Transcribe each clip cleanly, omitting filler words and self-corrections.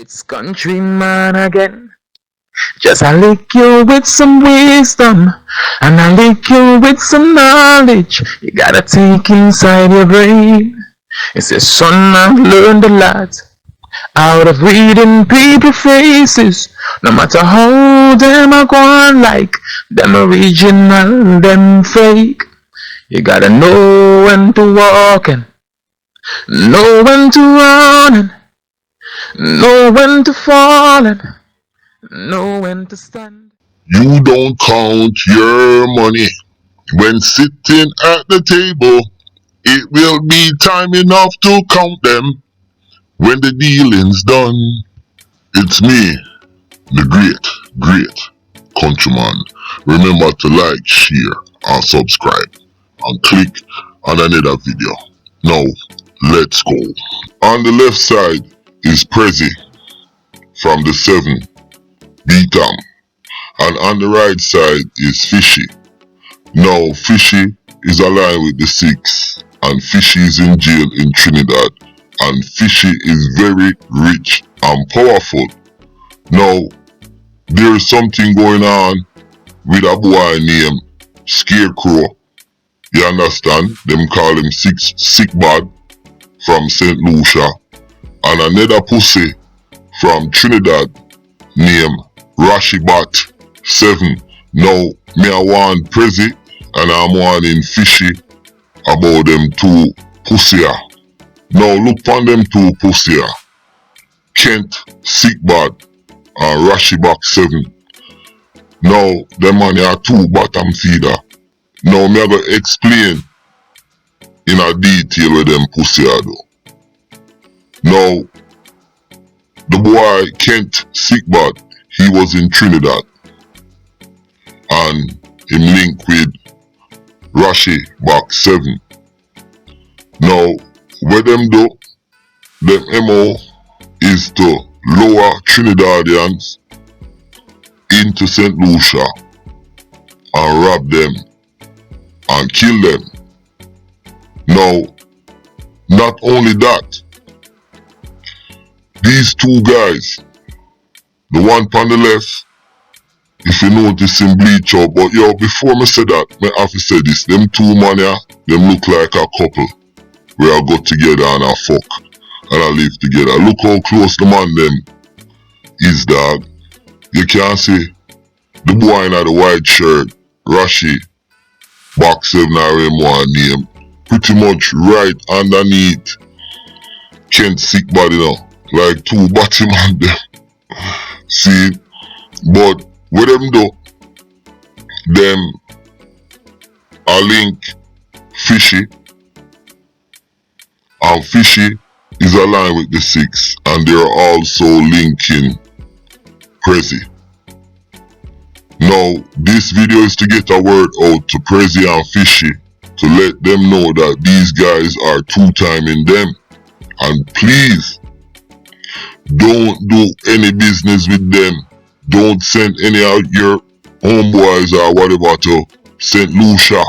It's countryman again. Just I lick you with some wisdom, and I lick you with some knowledge. You gotta take inside your brain. It says, son, I've learned a lot out of reading people faces. No matter how them are going, like them original, them fake. You gotta know when to walk and know when to run and know when to fall and know when to stand. You don't count your money when sitting at the table. It will be time enough to count them when the dealing's done. It's me, the great countryman. Remember to like, share, and subscribe, and click on another video. Now, let's go. On the left side is Prezi from the 7, beat 'em. And on the right side is Fishy. Now Fishy is aligned with the 6, and Fishy is in jail in Trinidad, and Fishy is very rich and powerful. Now there is something going on with a boy named Scarecrow. You understand? Them call him Sickbad from St. Lucia, and another pussy from Trinidad named Rashi 7. Now me I want Prezi and I'm wanting Fishy about them two pussy. Now look on them two pussy. Kent Sickbad and Rashi 7. Now them man are two bottom feeder. Now me I go explain in a detail where them pussy are do. Now the boy Kent Sickbad, he was in Trinidad and him linked with Rashi 7. Now what them do, them MO is to lower Trinidadians into St. Lucia and rob them and kill them. Now not only that, these two guys, the one on the left, if you notice him bleach out, but yo, before me say that, me have to say this, them two man here, them look like a couple. We all got together and a fuck, and I live together. Look how close the man them is, dog. You can see the boy in the white shirt, Rashi, 7 RM1 name, pretty much right underneath Kent Sickbad, you know, like two body man them. See, but what them do, them are link Fishy, and Fishy is aligned with the 6, and they are also linking Prezi. Now this video is to get a word out to Prezi and Fishy to let them know that these guys are two-timing them, and please don't do any business with them. Don't send any of your homeboys or whatever to St. Lucia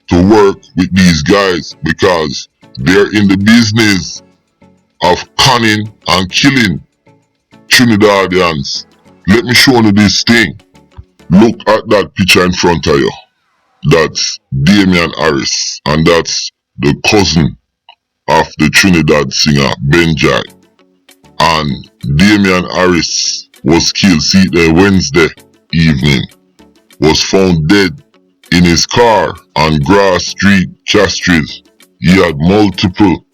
to work with these guys, because they're in the business of conning and killing Trinidadians. Let me show you this thing. Look at that picture in front of you. That's Damian Harris, and that's the cousin of the Trinidad singer Benjai. And Damian Harris was killed Wednesday evening, was found dead in his car on Grass Street, Castries. He had multiple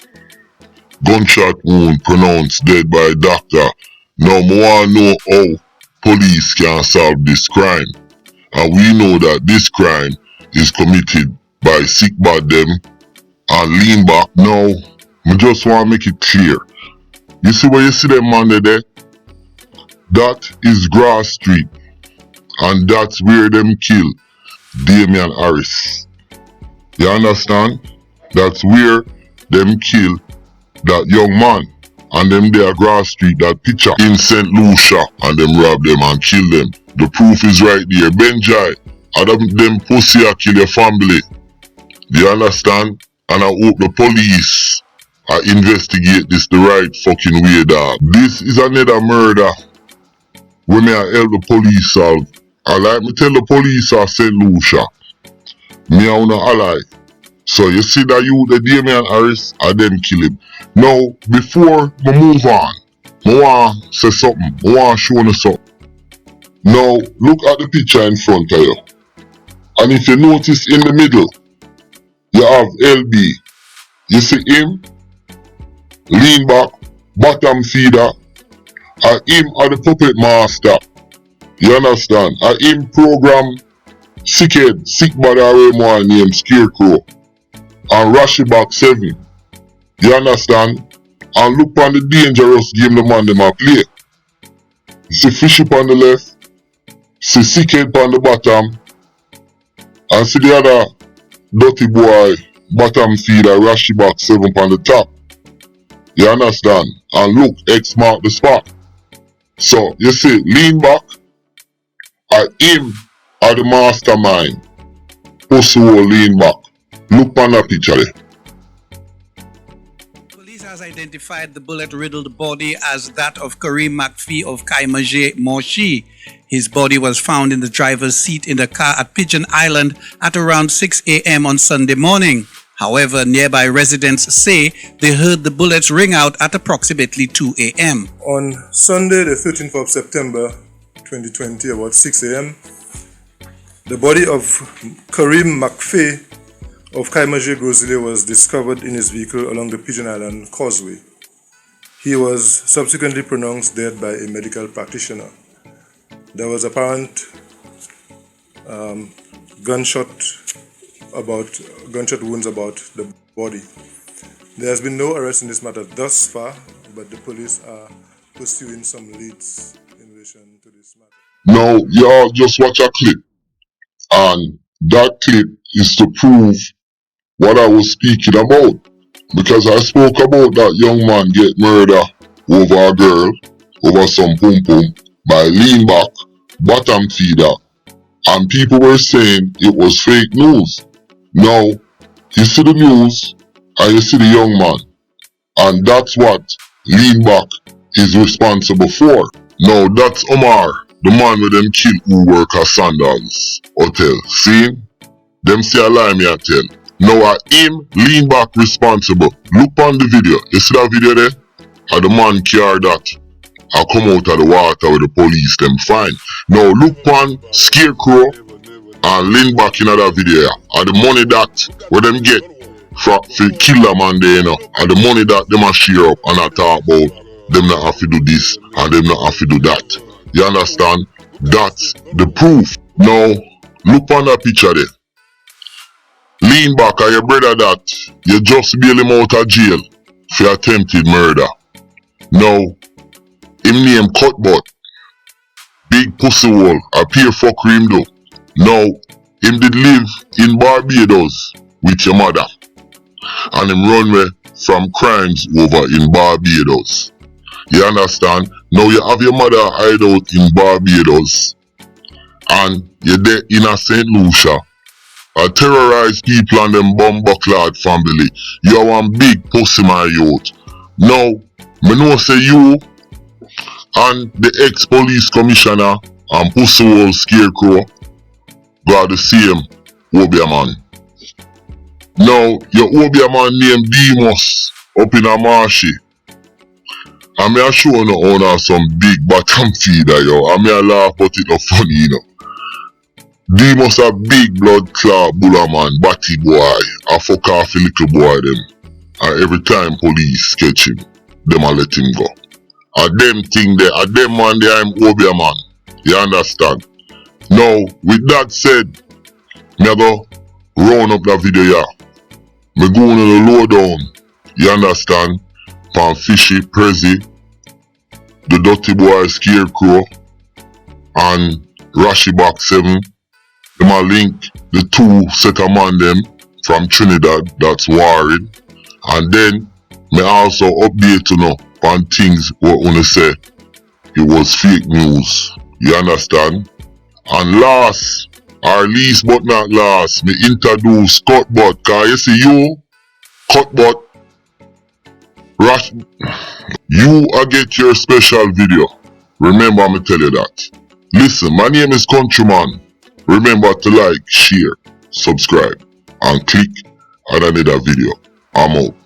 gunshot wounds pronounced dead by a doctor. Now I want to know how police can solve this crime, and we know that this crime is committed by Sickbad them and lean back. Now I just want to make it clear. You see where you see them man there? That is Grass Street, and that's where them kill Damian Harris. You understand? That's where them kill that young man, and them there Grass Street, that picture in St. Lucia, and them rob them and kill them. The proof is right there. Benjai, them pussy a kill your family. You understand? And I hope the police I investigate this the right fucking way, dog. This is another murder when me I help the police solve. I like me tell the police of St. Lucia, me a una ally. So you see that you the Damian Harris, I then kill him. Now, before me move on, I want say something. I want show you something. Now, look at the picture in front of you. And if you notice in the middle, you have LB. You see him? Lean back, bottom feeder, and him are the puppet master. You understand? And him program Sickbad Rashi named Scarecrow and Rashi back 7. You understand? And look on the dangerous game the man them a play. See Fishy on the left, see Sickbad on the bottom, and see the other dirty boy bottom feeder Rashi back 7 on the top. You understand? And look, X mark the spot. So, you see, lean back, and him are the mastermind. Pussy will lean back. Look on that picture there. Police has identified the bullet-riddled body as that of Kareem McPhee of Kaimaje, Moshi. His body was found in the driver's seat in the car at Pigeon Island at around 6 a.m. on Sunday morning. However, nearby residents say they heard the bullets ring out at approximately 2 a.m. On Sunday, the 13th of September 2020, about 6 a.m., the body of Kareem McPhee of Kaimaje Grosile was discovered in his vehicle along the Pigeon Island Causeway. He was subsequently pronounced dead by a medical practitioner. There was apparent gunshot wounds about the body. There has been no arrest in this matter thus far, but the police are pursuing some leads in relation to this matter. Now, y'all just watch a clip, and that clip is to prove what I was speaking about. Because I spoke about that young man get murdered over a girl, over some pum pum, by lean back, bottom feeder, and people were saying it was fake news. Now, you see the news, and you see the young man, and that's what lean back is responsible for. Now, that's Omar, the man with them kill who work at Sandals Hotel. See? Them say a lie me I tell. Now, him lean back responsible. Look on the video. You see that video there? And the man carry that. I come out of the water with the police, them fine. Now, look on Scarecrow and lean back in that video. And the money that where them get for kill a man there, you know. And the money that them a share up and I talk about them not have to do this and them not have to do that. You understand? That's the proof. Now, look on that picture there. Lean back and your brother that you just bail him out of jail for attempted murder. Now, him name Cutbutt. Big pussy hole, a pure fucker him do. Now, him did live in Barbados with your mother. And him run away from crimes over in Barbados. You understand? Now you have your mother hide out in Barbados. And you're there in a St. Lucia. I terrorize people and them bumbucklad family. You are one big pussy my youth. Now, me know say you and the ex-police commissioner and pussy hole Scarecrow got the same Obia man. Now, your Obia man named Demos up in a marshy. And me a show no owner some big bottom feeder yo. And me a laugh but it not funny you know. Demos a big blood clot bulla man, batty boy. I fuck off a little boy them. And every time police catch him, them a let him go. And them thing there, and them man there I'm Obia man. You understand? Now, with that said, me a go round up that video here. Me go on the low down. You understand? Pan Fishy, Prezi, the dirty boy Scarecrow, and Rashi back 7. Them a link the two set of man them from Trinidad that's worried. And then me also update you know on things what wanna say it was fake news. You understand? And last or least but not last, me introduce Cutbutt, cause you see you, Cutbutt, Rash, you get your special video. Remember me tell you that. Listen, my name is Countryman. Remember to like, share, subscribe, and click on another video. I'm out.